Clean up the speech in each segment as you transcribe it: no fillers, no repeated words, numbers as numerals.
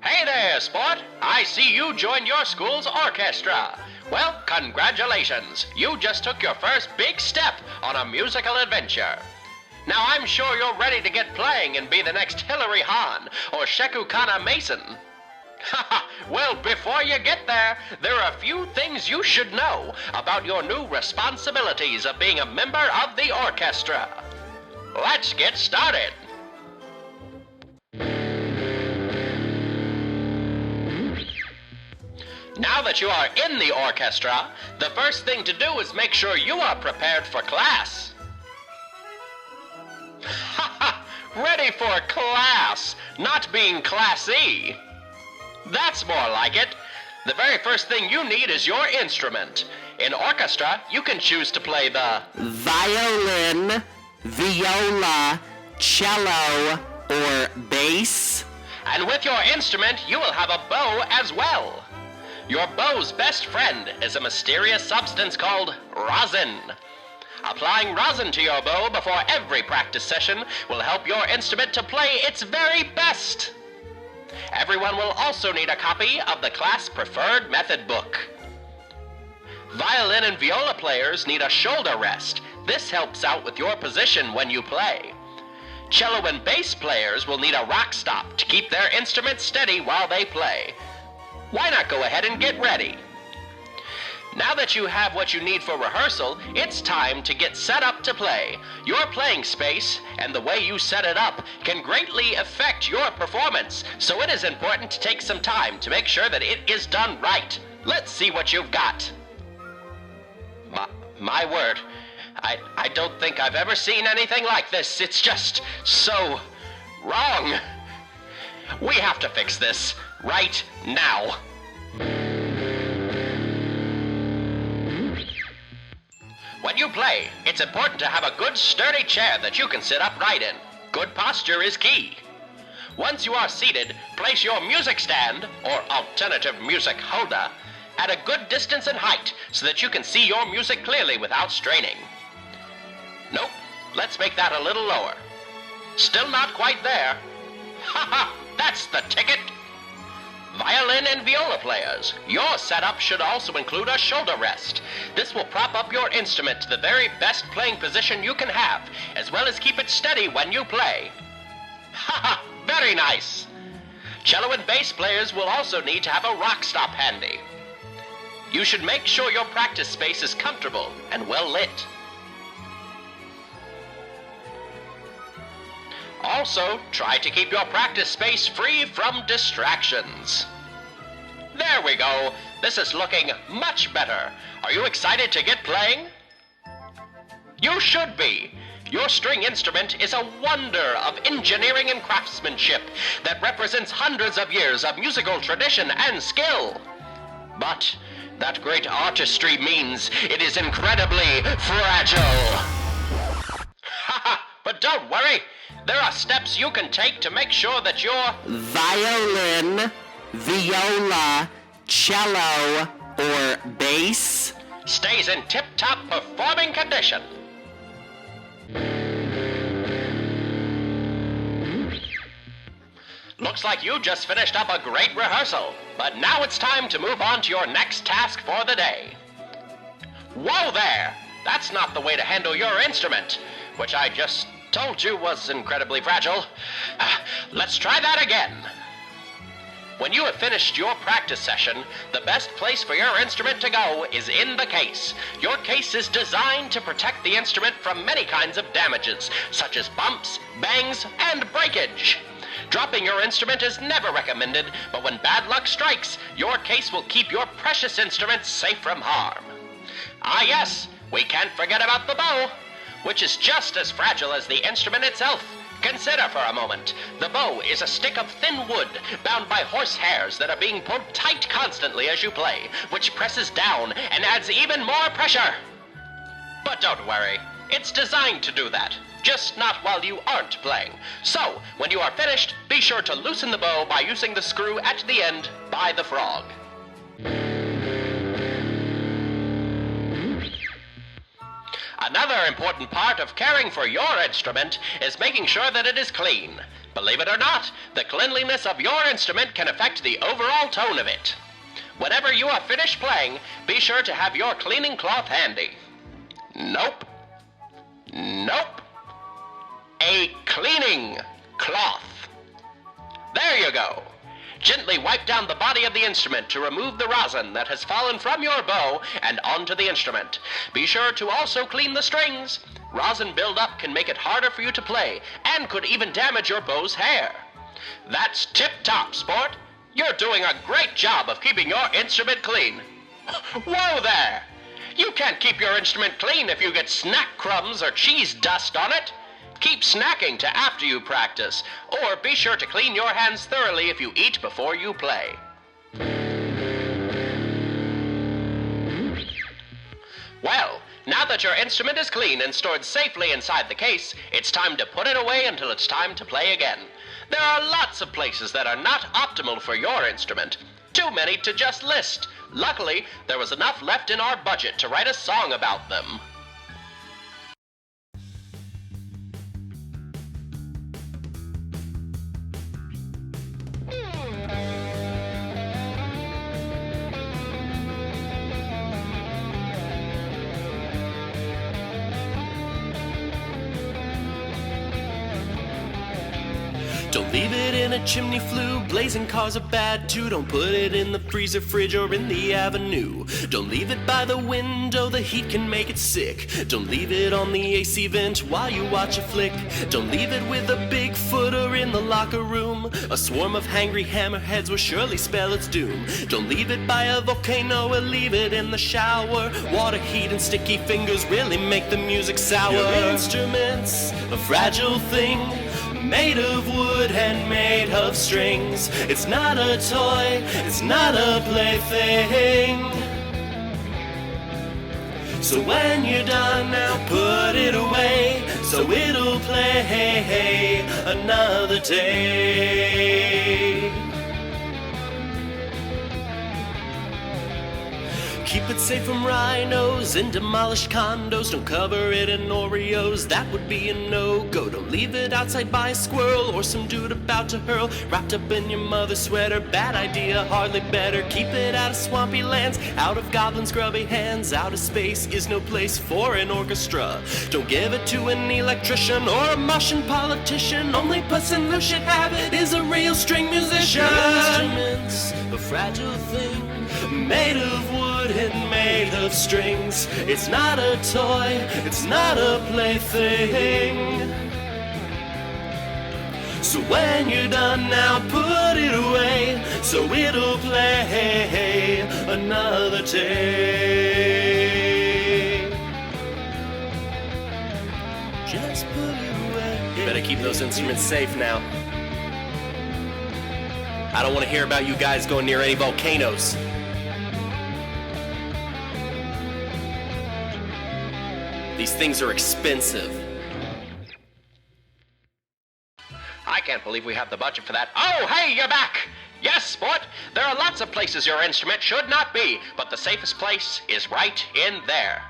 Hey there, sport! I see you joined your school's orchestra. Well, congratulations. You just took your first big step on a musical adventure. Now I'm sure you're ready to get playing and be the next Hilary Hahn or Shekukana Mason. Well, before you get there are a few things you should know about your new responsibilities of being a member of the orchestra. Let's get started. Now that you are in the orchestra, the first thing to do is make sure you are prepared for class. Ready for class, not being classy. That's more like it. The very first thing you need is your instrument. In orchestra, you can choose to play the violin, viola, cello, or bass. And with your instrument, you will have a bow as well. Your bow's best friend is a mysterious substance called rosin. Applying rosin to your bow before every practice session will help your instrument to play its very best. Everyone will also need a copy of the class preferred method book. Violin and viola players need a shoulder rest. This helps out with your position when you play. Cello and bass players will need a rock stop to keep their instruments steady while they play. Why not go ahead and get ready? Now that you have what you need for rehearsal, it's time to get set up to play. Your playing space and the way you set it up can greatly affect your performance, so it is important to take some time to make sure that it is done right. Let's see what you've got. My word, I don't think I've ever seen anything like this. It's just so wrong. We have to fix this right now. When you play, it's important to have a good sturdy chair that you can sit upright in. Good posture is key. Once you are seated, place your music stand, or alternative music holder, at a good distance and height so that you can see your music clearly without straining. Nope, let's make that a little lower. Still not quite there. Haha, that's the ticket. Violin and viola players, your setup should also include a shoulder rest. This will prop up your instrument to the very best playing position you can have, as well as keep it steady when you play. Haha, very nice. Cello and bass players will also need to have a rock stop handy. You should make sure your practice space is comfortable and well lit. Also, try to keep your practice space free from distractions. There we go. This is looking much better. Are you excited to get playing? You should be. Your string instrument is a wonder of engineering and craftsmanship that represents hundreds of years of musical tradition and skill. But that great artistry means it is incredibly fragile. But don't worry. There are steps you can take to make sure that your violin, viola, cello, or bass stays in tip-top performing condition. Looks like you just finished up a great rehearsal, but now it's time to move on to your next task for the day. Whoa there! That's not the way to handle your instrument, which I just told you was incredibly fragile. Let's try that again. When you have finished your practice session, the best place for your instrument to go is in the case. Your case is designed to protect the instrument from many kinds of damages, such as bumps, bangs, and breakage. Dropping your instrument is never recommended, but when bad luck strikes, your case will keep your precious instrument safe from harm. Ah yes, we can't forget about the bow, which is just as fragile as the instrument itself. Consider for a moment. The bow is a stick of thin wood bound by horse hairs that are being pulled tight constantly as you play, which presses down and adds even more pressure. But don't worry, it's designed to do that, just not while you aren't playing. So, when you are finished, be sure to loosen the bow by using the screw at the end by the frog. Another important part of caring for your instrument is making sure that it is clean. Believe it or not, the cleanliness of your instrument can affect the overall tone of it. Whenever you are finished playing, be sure to have your cleaning cloth handy. Nope. Nope. A cleaning cloth. There you go. Gently wipe down the body of the instrument to remove the rosin that has fallen from your bow and onto the instrument. Be sure to also clean the strings. Rosin buildup can make it harder for you to play and could even damage your bow's hair. That's tip-top, sport. You're doing a great job of keeping your instrument clean. Whoa there! You can't keep your instrument clean if you get snack crumbs or cheese dust on it. Keep snacking to after you practice, or be sure to clean your hands thoroughly if you eat before you play. Well, now that your instrument is clean and stored safely inside the case, it's time to put it away until it's time to play again. There are lots of places that are not optimal for your instrument. Too many to just list. Luckily, there was enough left in our budget to write a song about them. Don't leave it in a chimney flue, blazing cars are bad too. Don't put it in the freezer, fridge, or in the avenue. Don't leave it by the window, the heat can make it sick. Don't leave it on the AC vent while you watch a flick. Don't leave it with a big footer in the locker room. A swarm of hangry hammerheads will surely spell its doom. Don't leave it by a volcano or leave it in the shower. Water heat and sticky fingers really make the music sour. Your instrument's a fragile thing, made of wood and made of strings. It's not a toy, it's not a plaything. So when you're done now, put it away, so it'll play another day. Keep it safe from rhinos and demolished condos. Don't cover it in Oreos, that would be a no-go. Don't leave it outside by a squirrel or some dude about to hurl. Wrapped up in your mother's sweater, bad idea, hardly better. Keep it out of swampy lands, out of goblins' grubby hands. Outer space is no place for an orchestra. Don't give it to an electrician or a Martian politician. Only person who should have it is a real string musician. Instruments, a fragile thing, made of wood and made of strings. It's not a toy, it's not a plaything. So when you're done now, put it away, so it'll play another day. Just put it away. You better keep those instruments safe now. I don't want to hear about you guys going near any volcanoes. These things are expensive. I can't believe we have the budget for that. Oh, hey, you're back! Yes, sport, there are lots of places your instrument should not be, but the safest place is right in there.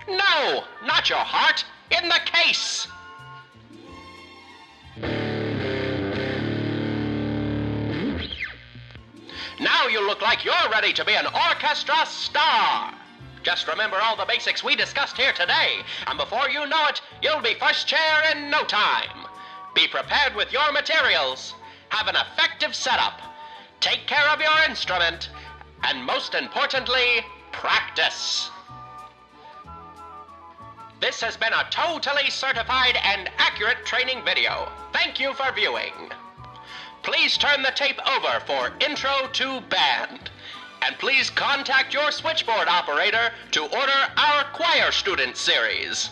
No, not your heart, in the case! Now you look like you're ready to be an Orchestra Star. Just remember all the basics we discussed here today, and before you know it, you'll be first chair in no time. Be prepared with your materials, have an effective setup, take care of your instrument, and most importantly, practice. This has been a totally certified and accurate training video. Thank you for viewing. Please turn the tape over for Intro to Band. And please contact your switchboard operator to order our choir student series.